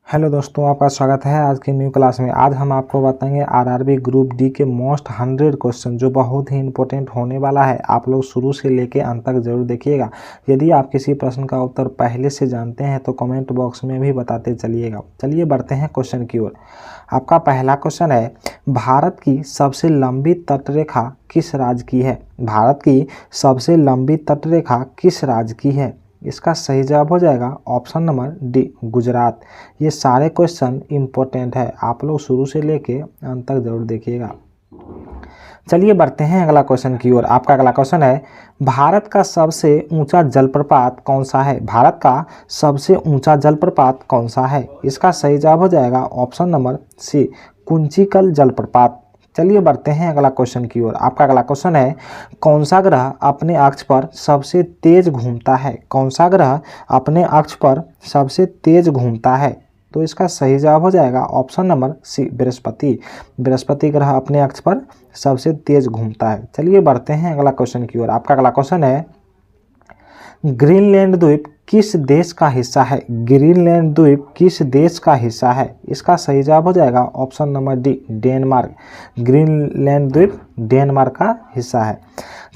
Hello दोस्तों, आपका स्वागत है आज की न्यू क्लास में। आज हम आपको बताएंगे आरआरबी ग्रुप डी के मोस्ट 100 क्वेश्चन जो बहुत ही इंपॉर्टेंट होने वाला है। आप लोग शुरू से लेके अंत तक जरूर देखिएगा। यदि आप किसी प्रश्न का उत्तर पहले से जानते हैं तो कमेंट बॉक्स में भी बताते चलिएगा। चलिए बढ़ते हैं क्वेश्चन की ओर। आपका पहला क्वेश्चन है, भारत की सबसे लंबी तटरेखा किस राज्य की है? भारत की सबसे लंबी तटरेखा किस राज्य की है? इसका सही जवाब हो जाएगा ऑप्शन नंबर डी, गुजरात। ये सारे क्वेश्चन इंपॉर्टेंट है, आप लोग शुरू से लेके अंत तक जरूर देखिएगा। चलिए बढ़ते हैं अगला क्वेश्चन की ओर। आपका अगला क्वेश्चन है, भारत का सबसे ऊंचा जलप्रपात कौन सा है? भारत का सबसे ऊंचा जलप्रपात कौन सा है? इसका सही जवाब हो जाएगा ऑप्शन नंबर सी, कुंचिकल जलप्रपात। चलिए बढ़ते हैं अगला क्वेश्चन की ओर। आपका अगला क्वेश्चन है, कौन सा ग्रह अपने अक्ष पर सबसे तेज घूमता है? कौन सा ग्रह अपने अक्ष पर सबसे तेज घूमता है? तो इसका सही जवाब हो जाएगा option number C, Brihaspati. Brihaspati ग्रह अपने अक्ष पर सबसे तेज घूमता है। चलिए बढ़ते हैं अगला क्वेश्चन की ओर। आपका अगला क्वेश्चन है, ग्रीनलैंड द्वीप किस देश का हिस्सा है? ग्रीनलैंड द्वीप किस देश का हिस्सा है? इसका सही जवाब हो जाएगा option number D, Denmark. Greenland द्वीप डेनमार्क का हिस्सा है।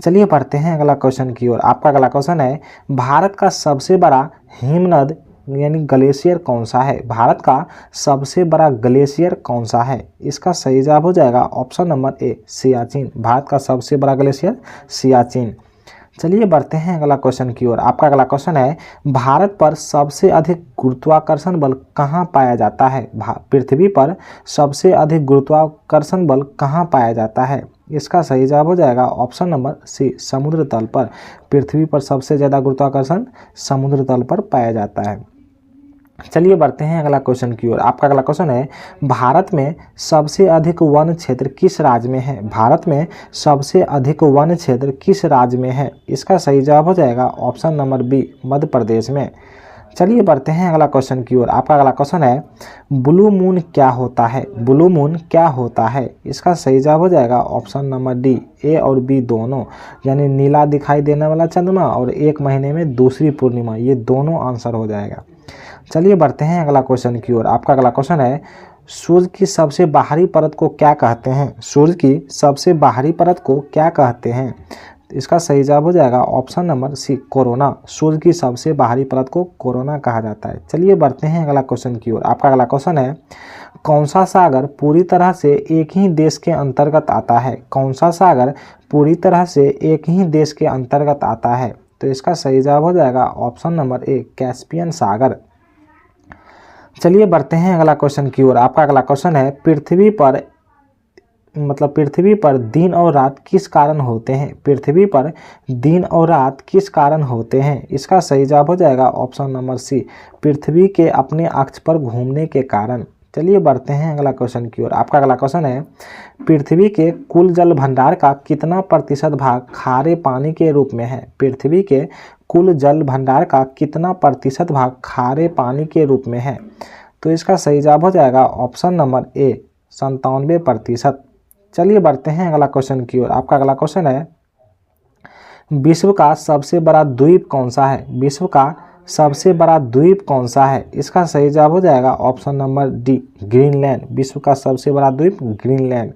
चलिए बढ़ते हैं अगला क्वेश्चन की ओर। आपका अगला क्वेश्चन है, भारत का सबसे बड़ा हिमनद यानी ग्लेशियर कौन सा है? भारत का सबसे बड़ा ग्लेशियर कौन सा है? इसका सही जवाब हो जाएगा option number A, Siachen. Bharat का सबसे बड़ा ग्लेशियर सियाचिन। चलिए बढ़ते हैं अगला क्वेश्चन की ओर। आपका अगला क्वेश्चन है, भारत पर सबसे अधिक गुरुत्वाकर्षण बल कहाँ पाया जाता है? पृथ्वी पर सबसे अधिक गुरुत्वाकर्षण बल कहाँ पाया जाता है? इसका सही जवाब हो जाएगा ऑप्शन नंबर सी, समुद्र तल पर। पृथ्वी पर सबसे ज़्यादा गुरुत्वाकर्षण समुद्र तल पर पाया जाता है। चलिए बढ़ते हैं अगला क्वेश्चन की ओर। आपका अगला क्वेश्चन है, भारत में सबसे अधिक वन क्षेत्र किस राज्य में है? भारत में सबसे अधिक वन क्षेत्र किस राज्य में है? इसका सही जवाब हो जाएगा option number B, Madhya Pradesh में। चलिए बढ़ते हैं अगला क्वेश्चन की ओर। आपका अगला क्वेश्चन है, ब्लू मून क्या होता है? ब्लू मून क्या होता है? इसका सही जवाब हो जाएगा ऑप्शन नंबर डी, ए और बी दोनों, यानी नीला दिखाई देने वाला चंद्रमा और एक महीने में दूसरी पूर्णिमा, ये दोनों आंसर हो जाएगा। चलिए बढ़ते हैं अगला क्वेश्चन की ओर। आपका अगला क्वेश्चन है, सूर्य की सबसे बाहरी परत को क्या कहते हैं? सूर्य की सबसे बाहरी परत को क्या कहते हैं? इसका सही जवाब हो जाएगा ऑप्शन नंबर सी, कोरोना। सूर्य की सबसे बाहरी परत को कोरोना कहा जाता है। चलिए बढ़ते हैं अगला क्वेश्चन की ओर। आपका अगला क्वेश्चन है, कौन सा सागर पूरी तरह से एक ही देश के अंतर्गत आता है? कौन सा सागर पूरी तरह से एक ही देश के अंतर्गत आता है? तो इसका सही जवाब हो जाएगा ऑप्शन नंबर ए, कैस्पियन सागर। चलिए बढ़ते हैं अगला क्वेश्चन की ओर। आपका अगला क्वेश्चन है, पृथ्वी पर दिन और रात किस कारण होते हैं? पृथ्वी पर दिन और रात किस कारण होते हैं? इसका सही जवाब हो जाएगा ऑप्शन नंबर सी, पृथ्वी के अपने अक्ष पर घूमने के कारण। चलिए बढ़ते हैं अगला क्वेश्चन की ओर। आपका अगला क्वेश्चन है, पृथ्वी के कुल जल भंडार का कितना प्रतिशत भाग खारे पानी के रूप में है? पृथ्वी के कुल जल भंडार का कितना प्रतिशत भाग खारे पानी के रूप में है? तो इसका सही जवाब हो जाएगा ऑप्शन नंबर ए, 97%। चलिए बढ़ते हैं अगला क्वेश्चन की ओर। आपका अगला क्वेश्चन है, विश्व का सबसे बड़ा द्वीप कौन सा है? विश्व का सबसे बड़ा द्वीप कौन सा है? इसका सही जवाब हो जाएगा ऑप्शन नंबर डी, ग्रीनलैंड। विश्व का सबसे बड़ा द्वीप ग्रीनलैंड।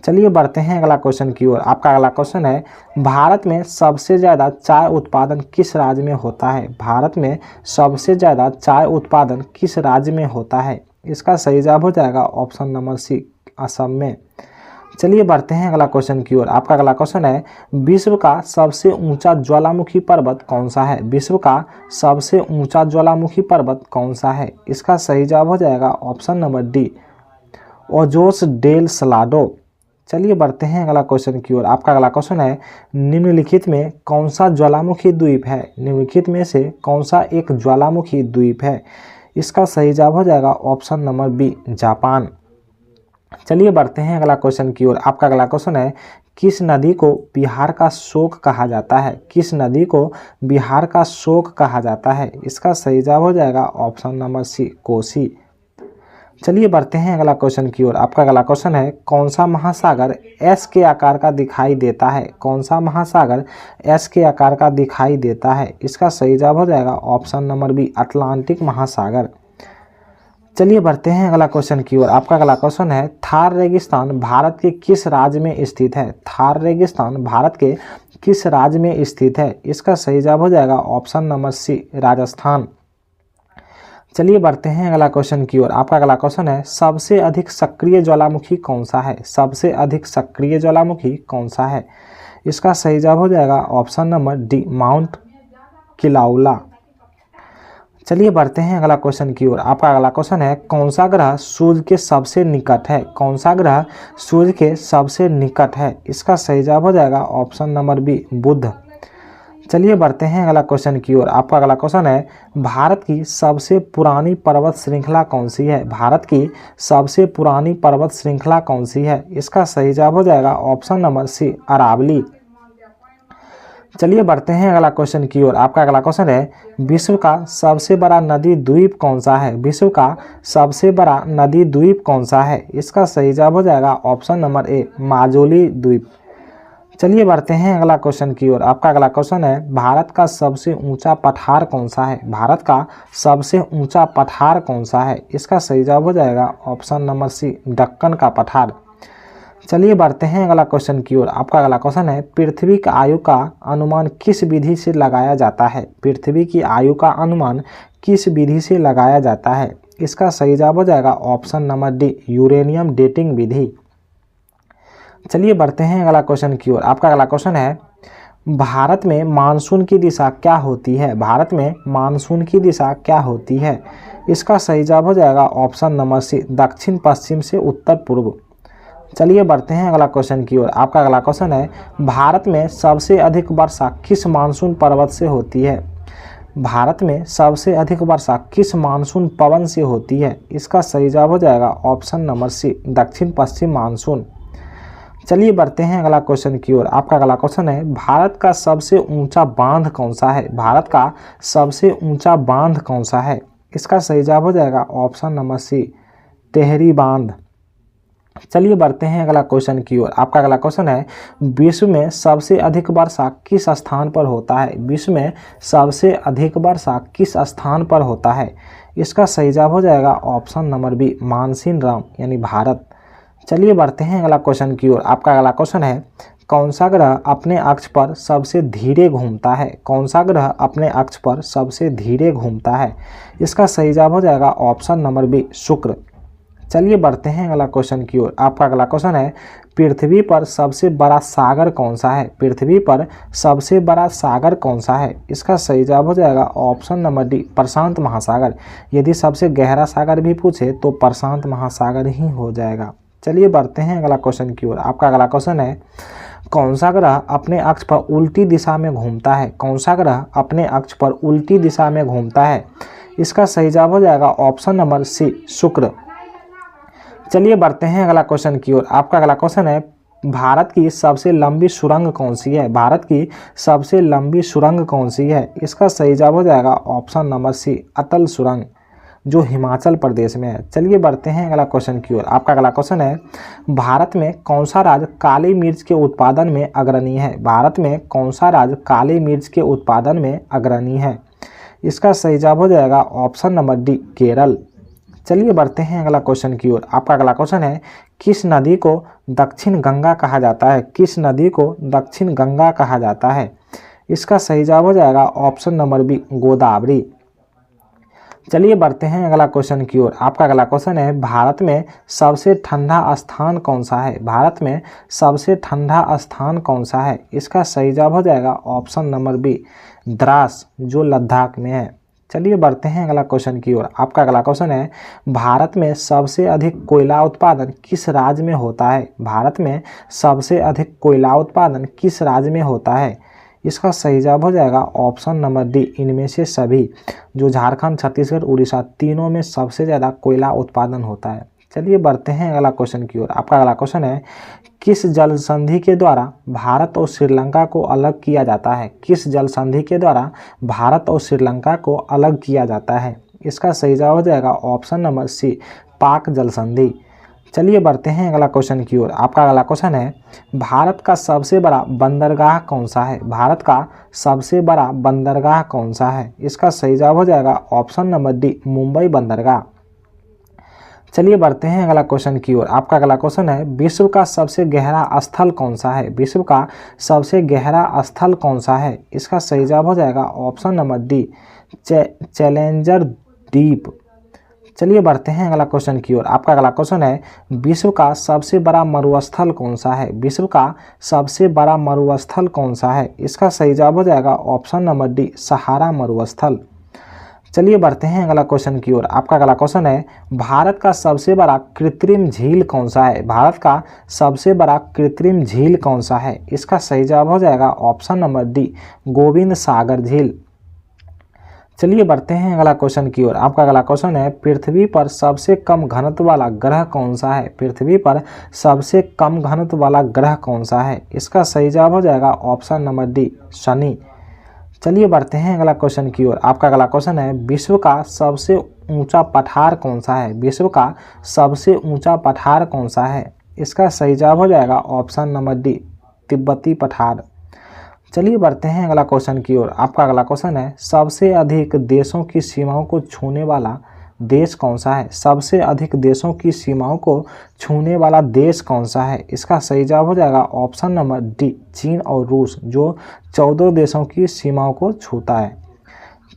चलिए बढ़ते हैं अगला क्वेश्चन की ओर। आपका अगला क्वेश्चन है, भारत में सबसे ज़्यादा चाय उत्पादन किस राज्य में होता है? भारत में सबसे ज़्यादा चाय उत्पादन किस राज्य में होता है? इसका सही जवाब हो जाएगा ऑप्शन नंबर सी, असम में। चलिए बढ़ते हैं अगला क्वेश्चन की ओर। आपका अगला क्वेश्चन है, विश्व का सबसे ऊंचा ज्वालामुखी पर्वत कौन सा है? विश्व का सबसे ऊंचा ज्वालामुखी पर्वत कौन सा है? इसका सही जवाब हो जाएगा option number D, Ojos del Salado. चलिए बढ़ते हैं अगला क्वेश्चन की ओर। आपका अगला क्वेश्चन है, निम्नलिखित में कौन सा ज्वालामुखी द्वीप है? निम्नलिखित में से कौन सा एक ज्वालामुखी द्वीप है? इसका सही जवाब हो जाएगा ऑप्शन नंबर बी, जापान। चलिए बढ़ते हैं अगला क्वेश्चन की ओर। आपका अगला क्वेश्चन है, किस नदी को बिहार का शोक कहा जाता है? किस नदी को बिहार का शोक कहा जाता है? इसका सही जवाब हो जाएगा ऑप्शन नंबर सी, कोसी। चलिए बढ़ते हैं अगला क्वेश्चन की ओर। आपका अगला क्वेश्चन है, कौन सा महासागर एस के आकार का दिखाई देता है? कौन सा महासागर एस के आकार का दिखाई देता है? इसका सही जवाब हो जाएगा ऑप्शन नंबर बी, अटलांटिक महासागर। चलिए बढ़ते हैं अगला क्वेश्चन की ओर। आपका अगला क्वेश्चन है, थार रेगिस्तान भारत के किस राज्य में स्थित है? थार रेगिस्तान भारत के किस राज्य में स्थित है? इसका सही जवाब हो जाएगा ऑप्शन नंबर सी, राजस्थान। चलिए बढ़ते हैं अगला क्वेश्चन की ओर। आपका अगला क्वेश्चन है, सबसे अधिक सक्रिय ज्वालामुखी कौन सा है? सबसे अधिक सक्रिय ज्वालामुखी कौन सा है? इसका सही जवाब हो जाएगा ऑप्शन नंबर डी, माउंट किलाउला। चलिए बढ़ते हैं अगला क्वेश्चन की ओर। आपका अगला क्वेश्चन है, कौन सा ग्रह सूर्य के सबसे निकट है? कौन सा ग्रह सूर्य के सबसे निकट है? इसका सही जवाब हो जाएगा ऑप्शन नंबर बी, बुध। चलिए बढ़ते हैं अगला क्वेश्चन की ओर। आपका अगला क्वेश्चन है, भारत की सबसे पुरानी पर्वत श्रृंखला कौन सी है? भारत की सबसे पुरानी पर्वत श्रृंखला कौन सी है? इसका सही जवाब हो जाएगा ऑप्शन नंबर सी, अरावली। चलिए बढ़ते हैं अगला क्वेश्चन की ओर। आपका अगला क्वेश्चन है, विश्व का सबसे बड़ा नदी द्वीप कौन सा है? विश्व का सबसे बड़ा नदी द्वीप कौन सा है? इसका सही जवाब हो जाएगा ऑप्शन नंबर ए, माजुली द्वीप। चलिए बढ़ते हैं अगला क्वेश्चन की ओर। आपका अगला क्वेश्चन है, भारत का सबसे ऊंचा पठार कौन सा है? भारत का सबसे ऊंचा पठार कौन सा है? इसका सही जवाब हो जाएगा ऑप्शन नंबर सी, दक्कन का पठार। चलिए बढ़ते हैं अगला क्वेश्चन की ओर। आपका अगला क्वेश्चन है, पृथ्वी की आयु का अनुमान किस विधि से लगाया जाता है? पृथ्वी की आयु का अनुमान किस विधि से लगाया जाता है? इसका सही जवाब हो जाएगा option number D, uranium dating विधि। चलिए बढ़ते हैं अगला क्वेश्चन की ओर। आपका अगला क्वेश्चन है, भारत में मानसून की दिशा क्या होती है? भारत में मानसून की दिशा क्या होती है? इसका सही जवाब हो जाएगा ऑप्शन नंबर सी, दक्षिण पश्चिम से उत्तर पूर्व। चलिए बढ़ते हैं अगला क्वेश्चन की ओर। आपका अगला क्वेश्चन है, भारत में सबसे अधिक वर्षा किस मानसून पर्वत से होती है? भारत में सबसे अधिक वर्षा किस मानसून पवन से होती है? इसका सही जवाब हो जाएगा ऑप्शन नंबर सी, दक्षिण पश्चिम मानसून। चलिए बढ़ते हैं अगला क्वेश्चन की ओर। आपका अगला क्वेश्चन है, भारत का सबसे ऊंचा बांध कौन सा है? भारत का सबसे ऊंचा बांध कौन सा है? इसका सही जवाब हो जाएगा ऑप्शन नंबर सी, टेहरी बांध। चलिए बढ़ते हैं अगला क्वेश्चन की ओर। आपका अगला क्वेश्चन है, विश्व में सबसे अधिक वर्षा किस स्थान पर होता है? विश्व में सबसे अधिक वर्षा किस स्थान पर होता है? इसका सही जवाब हो जाएगा ऑप्शन नंबर बी, मानसीनराम यानी भारत। चलिए बढ़ते हैं अगला क्वेश्चन की ओर। आपका अगला क्वेश्चन है, कौन सा ग्रह अपने अक्ष पर सबसे धीरे घूमता है? कौन सा ग्रह अपने अक्ष पर सबसे धीरे घूमता है? इसका सही जवाब हो जाएगा ऑप्शन नंबर बी, शुक्र। चलिए बढ़ते हैं अगला क्वेश्चन की ओर। आपका अगला क्वेश्चन है, पृथ्वी पर सबसे बड़ा सागर कौन सा है? पृथ्वी पर सबसे बड़ा सागर कौन सा है? इसका सही जवाब हो जाएगा ऑप्शन नंबर डी, प्रशांत महासागर। यदि सबसे गहरा सागर भी पूछे तो प्रशांत महासागर ही हो जाएगा। चलिए बढ़ते हैं अगला क्वेश्चन की ओर। आपका अगला क्वेश्चन है, कौन सा ग्रह अपने अक्ष पर उल्टी दिशा में घूमता है? कौन सा ग्रह अपने अक्ष पर उल्टी दिशा में घूमता है? इसका सही जवाब हो जाएगा ऑप्शन नंबर सी, शुक्र। चलिए बढ़ते हैं अगला क्वेश्चन की ओर। आपका अगला क्वेश्चन है, भारत की सबसे लंबी सुरंग कौन सी है? भारत की सबसे लंबी सुरंग कौन सी है? इसका सही जवाब हो जाएगा ऑप्शन नंबर सी, अटल सुरंग, जो हिमाचल प्रदेश में है। चलिए बढ़ते हैं अगला क्वेश्चन की ओर। आपका अगला क्वेश्चन है, भारत में कौन सा राज्य काली मिर्च के उत्पादन में अग्रणी है? भारत में कौन सा राज्य काली मिर्च के उत्पादन में अग्रणी है? इसका सही जवाब हो जाएगा ऑप्शन नंबर डी, केरल। चलिए बढ़ते हैं अगला क्वेश्चन की ओर। आपका अगला क्वेश्चन है, किस नदी को दक्षिण गंगा कहा जाता है? किस नदी को दक्षिण गंगा कहा जाता है? इसका सही जवाब हो जाएगा ऑप्शन नंबर बी, गोदावरी। चलिए बढ़ते हैं अगला क्वेश्चन की ओर। आपका अगला क्वेश्चन है, भारत में सबसे ठंडा स्थान कौन सा है? भारत में सबसे ठंडा स्थान कौन सा है? इसका सही जवाब हो जाएगा ऑप्शन नंबर बी, द्रास, जो लद्दाख में है। चलिए बढ़ते हैं अगला क्वेश्चन की ओर। आपका अगला क्वेश्चन है, भारत में सबसे अधिक कोयला उत्पादन किस राज्य में होता है? भारत में सबसे अधिक कोयला उत्पादन किस राज्य में होता है? इसका सही जवाब हो जाएगा ऑप्शन नंबर डी, इनमें से सभी, जो झारखंड, छत्तीसगढ़, उड़ीसा, तीनों में सबसे ज़्यादा कोयला उत्पादन होता है। चलिए बढ़ते हैं अगला क्वेश्चन की ओर। आपका अगला क्वेश्चन है, किस जल संधि के द्वारा भारत और श्रीलंका को अलग किया जाता है? किस जल संधि के द्वारा भारत और श्रीलंका को अलग किया जाता है? इसका सही जवाब हो जाएगा ऑप्शन नंबर सी, पाक जल संधि। चलिए बढ़ते हैं अगला क्वेश्चन की ओर। आपका अगला क्वेश्चन है, भारत का सबसे बड़ा बंदरगाह कौन सा है? भारत का सबसे बड़ा बंदरगाह कौन सा है? इसका सही जवाब हो जाएगा ऑप्शन नंबर डी, मुंबई बंदरगाह। चलिए बढ़ते हैं अगला क्वेश्चन की ओर। आपका अगला क्वेश्चन है, विश्व का सबसे गहरा स्थल कौन सा है? विश्व का सबसे गहरा स्थल कौन सा है? इसका सही जवाब हो जाएगा ऑप्शन नंबर डी, चैलेंजर द्वीप। चलिए बढ़ते हैं अगला क्वेश्चन की ओर। आपका अगला क्वेश्चन है, विश्व का सबसे बड़ा मरुस्थल कौन सा है? विश्व का सबसे बड़ा मरुस्थल कौन सा है? इसका सही जवाब हो जाएगा ऑप्शन नंबर डी, सहारा मरुस्थल। चलिए बढ़ते हैं अगला क्वेश्चन की ओर। आपका अगला क्वेश्चन है, भारत का सबसे बड़ा कृत्रिम झील कौन सा है? भारत का सबसे बड़ा कृत्रिम झील कौन सा है? इसका सही जवाब हो जाएगा ऑप्शन नंबर डी, गोविंद सागर झील। चलिए बढ़ते हैं अगला क्वेश्चन की ओर। आपका अगला क्वेश्चन है, पृथ्वी पर सबसे कम घनत्व वाला ग्रह कौन सा है? पृथ्वी पर सबसे कम घनत्व वाला ग्रह कौन सा है? इसका सही जवाब हो जाएगा ऑप्शन नंबर डी, शनि। चलिए बढ़ते हैं अगला क्वेश्चन की ओर। आपका अगला क्वेश्चन है, विश्व का सबसे ऊंचा पठार कौन सा है? विश्व का सबसे ऊंचा पठार कौन सा है? इसका सही जवाब हो जाएगा ऑप्शन नंबर डी, तिब्बती पठार। चलिए बढ़ते हैं अगला क्वेश्चन की ओर। आपका अगला क्वेश्चन है, सबसे अधिक देशों की सीमाओं को छूने वाला देश कौन सा है? सबसे अधिक देशों की सीमाओं को छूने वाला देश कौन सा है? इसका सही जवाब हो जाएगा ऑप्शन नंबर डी, चीन और रूस, जो 14 देशों की सीमाओं को छूता है।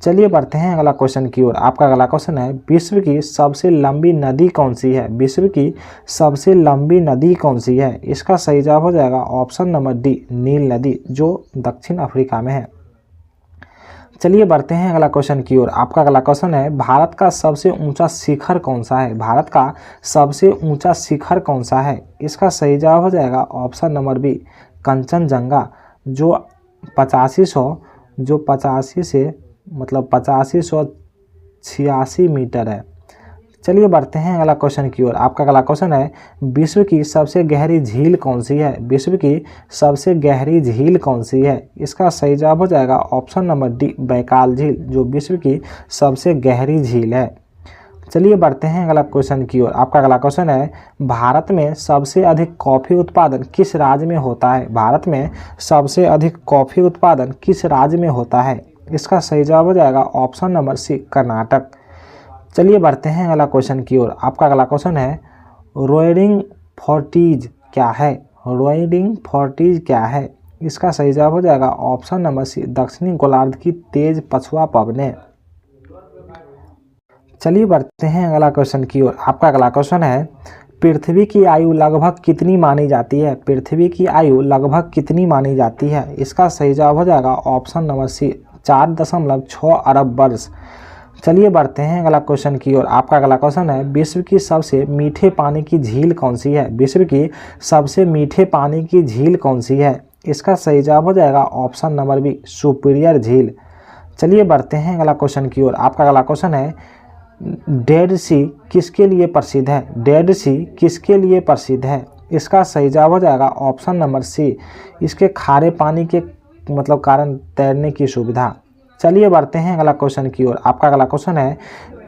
चलिए बढ़ते हैं अगला क्वेश्चन की ओर। आपका अगला क्वेश्चन है, विश्व की सबसे लंबी नदी कौन सी है? विश्व की सबसे लंबी नदी कौन सी है? इसका सही जवाब हो जाएगा ऑप्शन नंबर डी, नील नदी, जो दक्षिण अफ्रीका में है। चलिए बढ़ते हैं अगला क्वेश्चन की ओर। आपका अगला क्वेश्चन है, भारत का सबसे ऊंचा शिखर कौन सा है? भारत का सबसे ऊंचा शिखर कौन सा है? इसका सही जवाब हो जाएगा ऑप्शन नंबर बी, कंचनजंगा, जो 8586 मीटर है। चलिए बढ़ते हैं अगला क्वेश्चन की ओर। आपका अगला क्वेश्चन है, विश्व की सबसे गहरी झील कौन सी है? विश्व की सबसे गहरी झील कौन सी है? इसका सही जवाब हो जाएगा ऑप्शन नंबर डी, बैकाल झील, जो विश्व की सबसे गहरी झील है। चलिए बढ़ते हैं अगला क्वेश्चन की ओर। आपका अगला क्वेश्चन है, भारत में सबसे अधिक कॉफी उत्पादन किस राज्य में होता है? भारत में सबसे अधिक कॉफी उत्पादन किस राज्य में होता है? इसका सही जवाब हो जाएगा ऑप्शन नंबर सी, कर्नाटक। चलिए बढ़ते हैं अगला क्वेश्चन की ओर। आपका अगला क्वेश्चन है, रोइडिंग फोर्टिज क्या है? रोइडिंग फोर्टिज क्या है? इसका सही जवाब हो जाएगा ऑप्शन नंबर सी, दक्षिणी गोलार्ध की तेज पछुआ पवनें। चलिए बढ़ते हैं अगला क्वेश्चन की ओर। आपका अगला क्वेश्चन है, पृथ्वी की आयु लगभग कितनी मानी जाती है? पृथ्वी की आयु लगभग कितनी मानी जाती है? इसका सही जवाब हो जाएगा ऑप्शन नंबर सी, 4.6 अरब वर्ष। चलिए बढ़ते हैं अगला क्वेश्चन की ओर। आपका अगला क्वेश्चन है, विश्व की सबसे मीठे पानी की झील कौन सी है? विश्व की सबसे मीठे पानी की झील कौन सी है? इसका सही जवाब हो जाएगा ऑप्शन नंबर बी, सुपीरियर झील। चलिए बढ़ते हैं अगला क्वेश्चन की ओर। आपका अगला क्वेश्चन है, डेड सी किसके लिए प्रसिद्ध है? डेड सी किसके लिए प्रसिद्ध है? इसका सही जवाब हो जाएगा ऑप्शन नंबर सी, इसके खारे पानी के कारण तैरने की सुविधा। चलिए बढ़ते हैं अगला क्वेश्चन की ओर। आपका अगला क्वेश्चन है,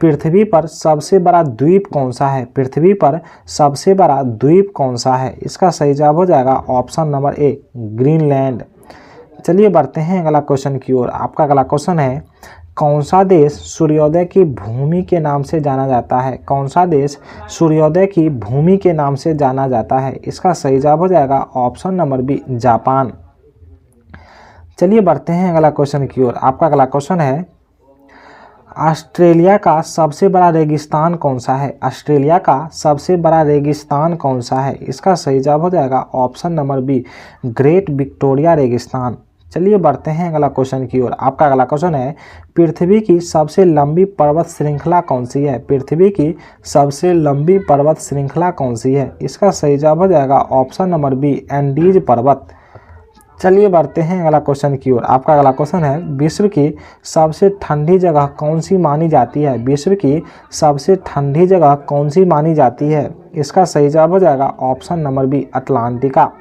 पृथ्वी पर सबसे बड़ा द्वीप कौन सा है? पृथ्वी पर सबसे बड़ा द्वीप कौन सा है? इसका सही जवाब हो जाएगा ऑप्शन नंबर ए, ग्रीनलैंड। चलिए बढ़ते हैं अगला क्वेश्चन की ओर। आपका अगला क्वेश्चन है, कौन सा देश सूर्योदय की भूमि के नाम से जाना जाता है? कौन सा देश सूर्योदय की भूमि के नाम से जाना जाता है? इसका सही जवाब हो जाएगा ऑप्शन नंबर बी, जापान। चलिए बढ़ते हैं अगला क्वेश्चन की ओर। आपका अगला क्वेश्चन है, ऑस्ट्रेलिया का सबसे बड़ा रेगिस्तान कौन सा है? ऑस्ट्रेलिया का सबसे बड़ा रेगिस्तान कौन सा है? इसका सही जवाब हो जाएगा option number B, great Victoria रेगिस्तान। चलिए बढ़ते हैं अगला क्वेश्चन की ओर। आपका अगला क्वेश्चन है, पृथ्वी की सबसे लंबी पर्वत श्रृंखला कौन सी है? पृथ्वी की सबसे लंबी पर्वत श्रृंखला कौन सी है? इसका सही जवाब हो जाएगा ऑप्शन नंबर बी, एंडीज पर्वत। चलिए बढ़ते हैं अगला क्वेश्चन की ओर। आपका अगला क्वेश्चन है, विश्व की सबसे ठंडी जगह कौन सी मानी जाती है? विश्व की सबसे ठंडी जगह कौन सी मानी जाती है? इसका सही जवाब हो जाएगा ऑप्शन नंबर बी, अटलांटिका।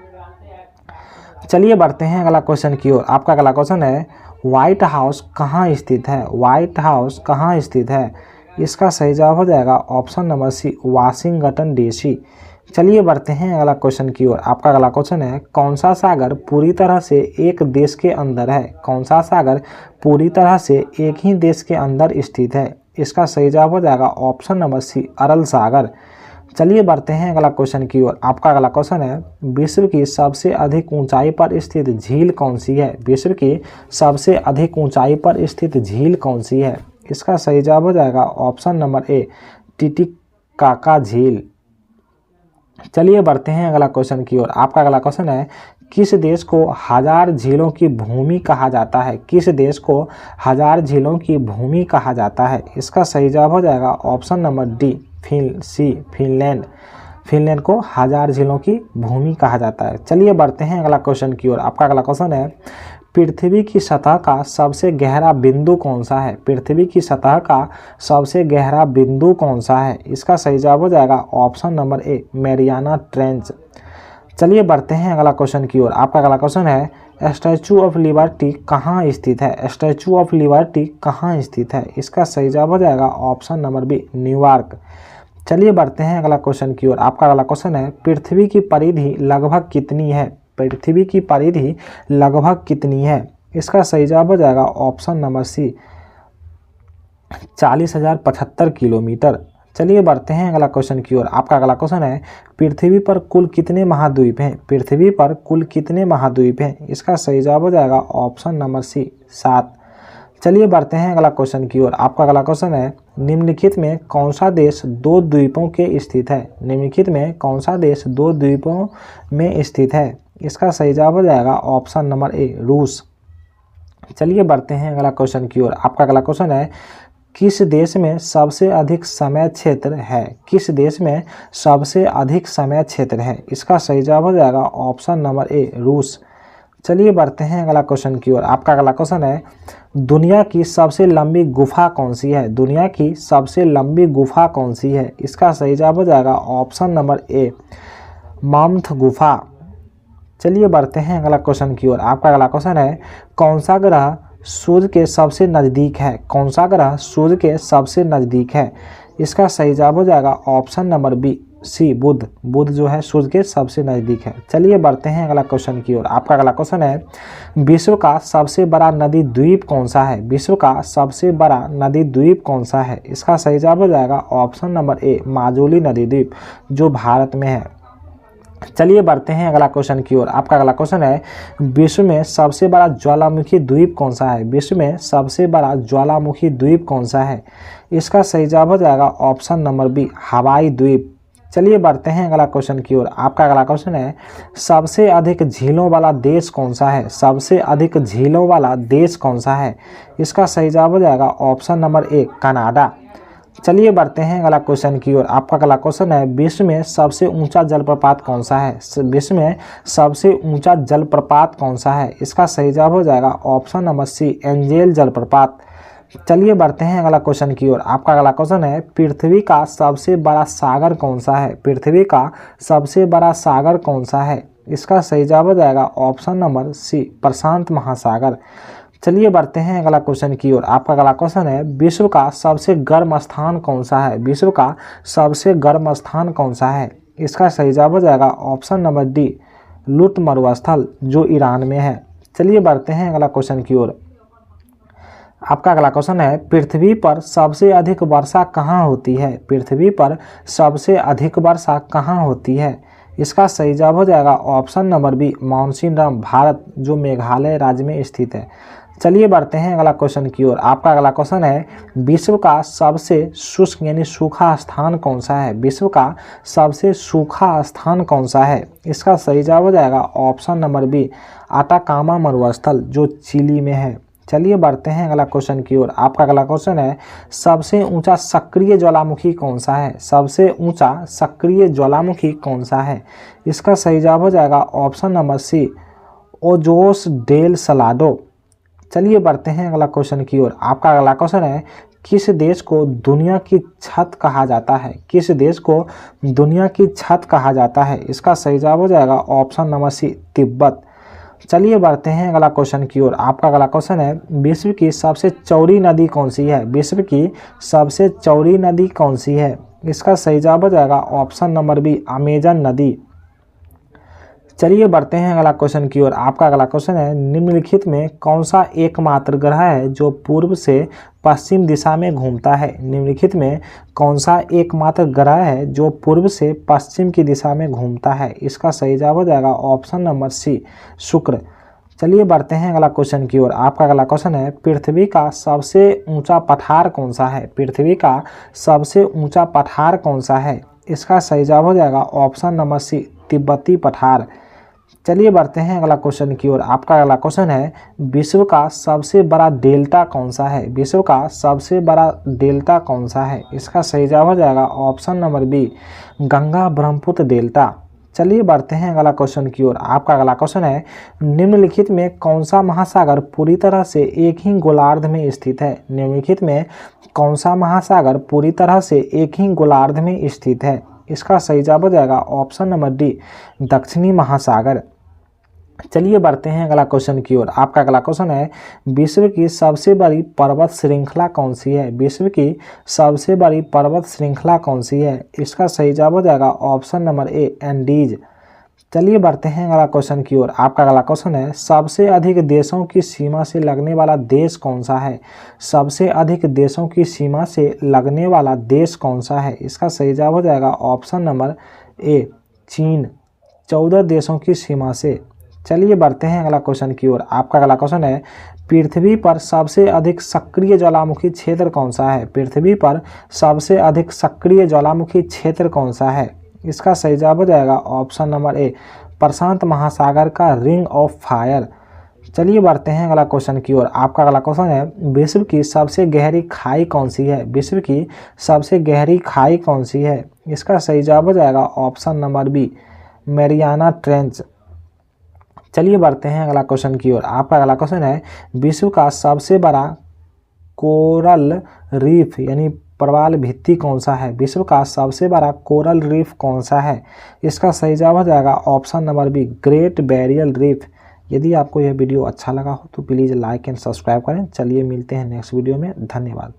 चलिए बढ़ते हैं अगला क्वेश्चन की ओर। आपका अगला क्वेश्चन है, व्हाइट हाउस कहाँ स्थित है? व्हाइट हाउस कहाँ स्थित है? इसका सही जवाब हो जाएगा option number C, Washington DC. चलिए बढ़ते हैं अगला क्वेश्चन की ओर। आपका अगला क्वेश्चन है, कौन सा सागर पूरी तरह से एक देश के अंदर है? कौन सा सागर पूरी तरह से एक ही देश के अंदर स्थित है? इसका सही जवाब हो जाएगा ऑप्शन नंबर सी, अरल सागर। चलिए बढ़ते हैं अगला क्वेश्चन की ओर। आपका अगला क्वेश्चन है, विश्व की सबसे अधिक ऊंचाई पर स्थित झील कौन सी है? विश्व की सबसे अधिक ऊंचाई पर स्थित झील कौन सी है? इसका सही जवाब हो जाएगा ऑप्शन नंबर ए, टिटिकाका झील। चलिए बढ़ते हैं अगला क्वेश्चन की ओर। आपका अगला क्वेश्चन है, किस देश को हजार झीलों की भूमि कहा जाता है? किस देश को हजार झीलों की भूमि कहा जाता है? इसका सही जवाब हो जाएगा option number D, Finland. Finland को हजार झीलों की भूमि कहा जाता है। चलिए बढ़ते हैं अगला क्वेश्चन की ओर। आपका अगला क्वेश्चन है, पृथ्वी की सतह का सबसे गहरा बिंदु कौन सा है? पृथ्वी की सतह का सबसे गहरा बिंदु कौन सा है? इसका सही जवाब हो जाएगा option number A, Mariana Trench. चलिए बढ़ते हैं अगला क्वेश्चन की ओर। आपका अगला क्वेश्चन है, स्टैचू ऑफ लिबर्टी कहाँ स्थित है? स्टैचू ऑफ लिबर्टी कहाँ स्थित है? इसका सही जवाब हो जाएगा ऑप्शन नंबर बी, न्यूयॉर्क। चलिए बढ़ते हैं अगला क्वेश्चन की ओर। आपका अगला क्वेश्चन है, पृथ्वी की परिधि लगभग कितनी है? पृथ्वी की परिधि लगभग कितनी है? इसका सही जवाब हो जाएगा ऑप्शन नंबर सी, 40,075 किलोमीटर। चलिए बढ़ते हैं अगला क्वेश्चन की ओर। आपका अगला क्वेश्चन है, पृथ्वी पर कुल कितने महाद्वीप हैं? पृथ्वी पर कुल कितने महाद्वीप हैं? इसका सही जवाब हो जाएगा ऑप्शन नंबर सी, 7। चलिए बढ़ते हैं अगला क्वेश्चन की ओर। आपका अगला क्वेश्चन है, निम्नलिखित में कौन सा देश दो द्वीपों के स्थित है? निम्नलिखित में कौन सा देश दो द्वीपों में स्थित है? इसका सही जवाब हो जाएगा ऑप्शन नंबर ए, रूस। चलिए बढ़ते हैं अगला क्वेश्चन की ओर। आपका अगला क्वेश्चन है, किस देश में सबसे अधिक समय क्षेत्र है? किस देश में सबसे अधिक समय क्षेत्र है? इसका सही जवाब हो जाएगा ऑप्शन नंबर ए, रूस। चलिए बढ़ते हैं अगला क्वेश्चन की ओर। आपका अगला क्वेश्चन है, दुनिया की सबसे लंबी गुफा कौन सी है? दुनिया की सबसे लंबी गुफा कौन सी है? इसका सही जवाब हो जाएगा ऑप्शन नंबर ए, माम्थ गुफा। चलिए बढ़ते हैं अगला क्वेश्चन की ओर। आपका अगला क्वेश्चन है, कौन सा ग्रह सूर्य के सबसे नज़दीक है? कौन सा ग्रह सूर्य के सबसे नज़दीक है? इसका सही जवाब हो जाएगा ऑप्शन नंबर बी, सी, बुध। बुध जो है सूर्य के सबसे नज़दीक है। चलिए बढ़ते हैं अगला क्वेश्चन की ओर। आपका अगला क्वेश्चन है, विश्व का सबसे बड़ा नदी द्वीप कौन सा है? विश्व का सबसे बड़ा नदी द्वीप कौन सा है? इसका सही जवाब हो जाएगा ऑप्शन नंबर ए, माजुली नदी द्वीप, जो भारत में है। चलिए बढ़ते हैं अगला क्वेश्चन की ओर। आपका अगला क्वेश्चन है, विश्व में सबसे बड़ा ज्वालामुखी द्वीप कौन सा है? विश्व में सबसे बड़ा ज्वालामुखी द्वीप कौन सा है? इसका सही जवाब हो जाएगा ऑप्शन नंबर बी, हवाई द्वीप। चलिए बढ़ते हैं अगला क्वेश्चन की ओर। आपका अगला क्वेश्चन है, सबसे अधिक झीलों वाला देश कौन सा है? सबसे अधिक झीलों वाला देश कौन सा है? इसका सही जवाब हो जाएगा ऑप्शन नंबर ए, कनाडा। चलिए बढ़ते हैं अगला क्वेश्चन की ओर। आपका अगला क्वेश्चन है, विश्व में सबसे ऊंचा जलप्रपात कौन सा है? विश्व में सबसे ऊंचा जलप्रपात कौन सा है? इसका सही जवाब हो जाएगा ऑप्शन नंबर सी, एंजेल जलप्रपात। चलिए बढ़ते हैं अगला क्वेश्चन की ओर। आपका अगला क्वेश्चन है, पृथ्वी का सबसे बड़ा सागर कौन सा है? पृथ्वी का सबसे बड़ा सागर कौन सा है? इसका सही जवाब हो जाएगा ऑप्शन नंबर सी, प्रशांत महासागर। चलिए बढ़ते हैं अगला क्वेश्चन की ओर। आपका अगला क्वेश्चन है, विश्व का सबसे गर्म स्थान कौन सा है? विश्व का सबसे गर्म स्थान कौन सा है? इसका सही जवाब हो जाएगा ऑप्शन नंबर डी, लुट मरुस्थल, जो ईरान में है। चलिए बढ़ते हैं अगला क्वेश्चन की ओर। आपका अगला क्वेश्चन है, पृथ्वी पर सबसे अधिक वर्षा कहाँ होती है? पृथ्वी पर सबसे अधिक वर्षा कहाँ होती है? इसका सही जवाब हो जाएगा option number B, Mawsynram, Bharat, जो मेघालय राज्य में स्थित है। चलिए बढ़ते हैं अगला क्वेश्चन की ओर। आपका अगला क्वेश्चन है, विश्व का सबसे शुष्क यानी सूखा स्थान कौन सा है? विश्व का सबसे सूखा स्थान कौन सा है? इसका सही जवाब हो जाएगा ऑप्शन नंबर बी, आटाकामा मरुस्थल, जो चिली में है। चलिए बढ़ते हैं अगला क्वेश्चन की ओर। आपका अगला क्वेश्चन है, सबसे ऊंचा सक्रिय ज्वालामुखी कौन सा है? सबसे ऊंचा सक्रिय ज्वालामुखी कौन सा है? इसका सही जवाब हो जाएगा option number C, Ojos del Salado. चलिए बढ़ते हैं अगला क्वेश्चन की ओर। आपका अगला क्वेश्चन है, किस देश को दुनिया की छत कहा जाता है? किस देश को दुनिया की छत कहा जाता है? इसका सही जवाब हो जाएगा ऑप्शन नंबर सी, तिब्बत। चलिए बढ़ते हैं अगला क्वेश्चन की ओर। आपका अगला क्वेश्चन है, विश्व की सबसे चौड़ी नदी कौन सी है? विश्व की सबसे चौड़ी नदी कौन सी है? इसका सही जवाब हो जाएगा ऑप्शन नंबर बी, अमेजन नदी। चलिए बढ़ते हैं अगला क्वेश्चन की ओर। आपका अगला क्वेश्चन है, निम्नलिखित में कौन सा एकमात्र ग्रह है जो पूर्व से पश्चिम दिशा में घूमता है? निम्नलिखित में कौन सा एकमात्र ग्रह है जो पूर्व से पश्चिम की दिशा में घूमता है? इसका सही जवाब हो जाएगा ऑप्शन नंबर सी, शुक्र। चलिए बढ़ते हैं अगला क्वेश्चन की ओर। आपका अगला क्वेश्चन है, पृथ्वी का सबसे ऊंचा पठार कौन सा है? पृथ्वी का सबसे ऊंचा पठार कौन सा है? इसका सही जवाब हो जाएगा ऑप्शन नंबर सी, तिब्बती पठार। चलिए बढ़ते हैं अगला क्वेश्चन की ओर। आपका अगला क्वेश्चन है, विश्व का सबसे बड़ा डेल्टा कौन सा है? विश्व का सबसे बड़ा डेल्टा कौन सा है? इसका सही जवाब हो जाएगा option number B, Ganga Brahmaputra delta. चलिए बढ़ते हैं अगला क्वेश्चन की ओर। आपका अगला क्वेश्चन है, निम्नलिखित में कौन सा महासागर पूरी तरह से एक ही गोलार्ध में स्थित है? निम्नलिखित में कौन सा महासागर पूरी तरह से एक ही गोलार्ध में स्थित है? इसका सही जवाब हो जाएगा ऑप्शन नंबर डी, दक्षिणी महासागर। चलिए बढ़ते हैं अगला क्वेश्चन की ओर। आपका अगला क्वेश्चन है, विश्व की सबसे बड़ी पर्वत श्रृंखला कौन सी है? विश्व की सबसे बड़ी पर्वत श्रृंखला कौन सी है? इसका सही जवाब हो जाएगा ऑप्शन नंबर ए, एंडीज। चलिए बढ़ते हैं अगला क्वेश्चन की ओर। आपका अगला क्वेश्चन है, सबसे अधिक देशों की सीमा से लगने वाला देश कौन सा है? सबसे अधिक देशों की सीमा से लगने वाला देश कौन सा है? इसका सही जवाब हो जाएगा ऑप्शन नंबर ए, चीन, 14 देशों की सीमा से। चलिए बढ़ते हैं अगला क्वेश्चन की ओर। आपका अगला क्वेश्चन है, पृथ्वी पर सबसे अधिक सक्रिय ज्वालामुखी क्षेत्र कौन सा है? पृथ्वी पर सबसे अधिक सक्रिय ज्वालामुखी क्षेत्र कौन सा है? इसका सही जवाब हो जाएगा ऑप्शन नंबर ए, प्रशांत महासागर का रिंग ऑफ फायर। चलिए बढ़ते हैं अगला क्वेश्चन की ओर। आपका अगला क्वेश्चन है, विश्व की सबसे गहरी खाई कौन सी है? विश्व की सबसे गहरी खाई कौन सी है? इसका सही जवाब हो जाएगा option number B, Mariana Trench. चलिए बढ़ते हैं अगला क्वेश्चन की ओर। आपका अगला क्वेश्चन है, विश्व का सबसे बड़ा कोरल रीफ यानी प्रवाल भित्ति कौन सा है? विश्व का सबसे बड़ा कोरल रीफ कौन सा है? इसका सही जवाब हो जाएगा option number B, Great Barrier Reef. यदि आपको यह वीडियो अच्छा लगा हो तो प्लीज़ लाइक एंड सब्सक्राइब करें। चलिए मिलते हैं नेक्स्ट वीडियो में, धन्यवाद।